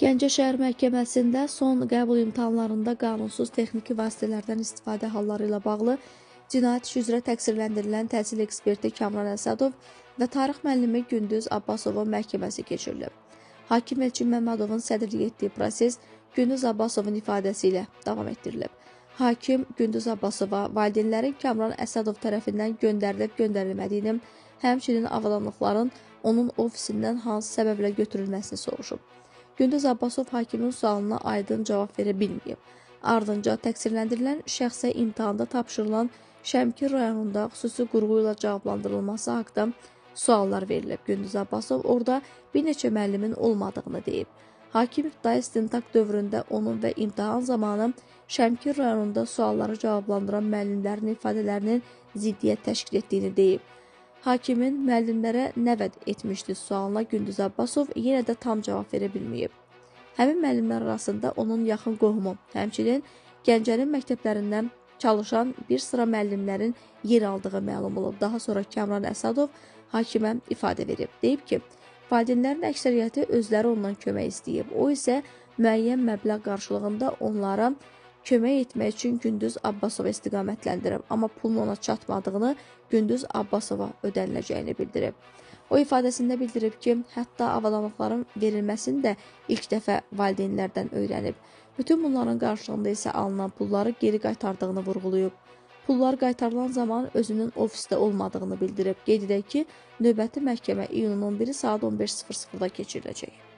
Gəncə şəhər məhkəməsində son qəbul imtahanlarında qanunsuz texniki vasitələrdən istifadə halları ilə bağlı cinayət işi üzrə təqsirləndirilən təhsil eksperti Kamran Əsədov və tarix müəllimi Gündüz Abbasovun məhkəməsi keçirilib. Hakim Elçin Məmmədovun sədrlik etdiyi proses Gündüz Abbasovun ifadəsi ilə davam etdirilib. Hakim Gündüz Abbasova valideynlərin Kamran Əsədov tərəfindən göndərilib-göndərilmədiyini, həmçinin avadanlıqların onun ofisindən hansı səbəblə götürülməsini soruşub. Gündüz Abbasov hakimin sualına aydın cavab verə bilməyib. Ardınca təqsirləndirilən şəxsə imtahanda tapşırılan Şəmkir rayonunda xüsusi qurğu ilə cavablandırılması haqqında suallar verilib. Gündüz Abbasov orada bir neçə müəllimin olmadığını deyib. Hakim ibtidai istintaq dövründə onun və imtahan zamanı Şəmkir rayonunda sualları cavablandıran müəllimlərin ifadələrinin ziddiyyət təşkil etdiyini deyib. Hakimin müəllimlərə nə vəd etmişdi sualına Gündüz Abbasov yenə də tam cavab verə bilməyib. Həmin müəllimlər arasında onun yaxın qohumu, həmçinin Gəncənin məktəblərindən çalışan bir sıra müəllimlərin yer aldığı məlum olub. Daha sonra Kamran Əsədov hakimə ifadə verib. Deyib ki, valideynlərin əksəriyyəti özləri ondan kömək istəyib. O isə müəyyən məbləğ qarşılığında onlara kömək etmək üçün Gündüz Abbasova istiqamətləndirib, amma pulun ona çatmadığını Gündüz Abbasova ödəniləcəyini bildirib. O ifadəsində bildirib ki, hətta avadanlıqların verilməsini də ilk dəfə valideynlərdən öyrənib. Bütün bunların qarşılığında isə alınan pulları geri qaytardığını vurğulayıb. Pullar qaytarılan zaman özünün ofisdə olmadığını bildirib. Qeyd edək ki, növbəti məhkəmə iyunun 11-i saat 15:00-da keçiriləcək.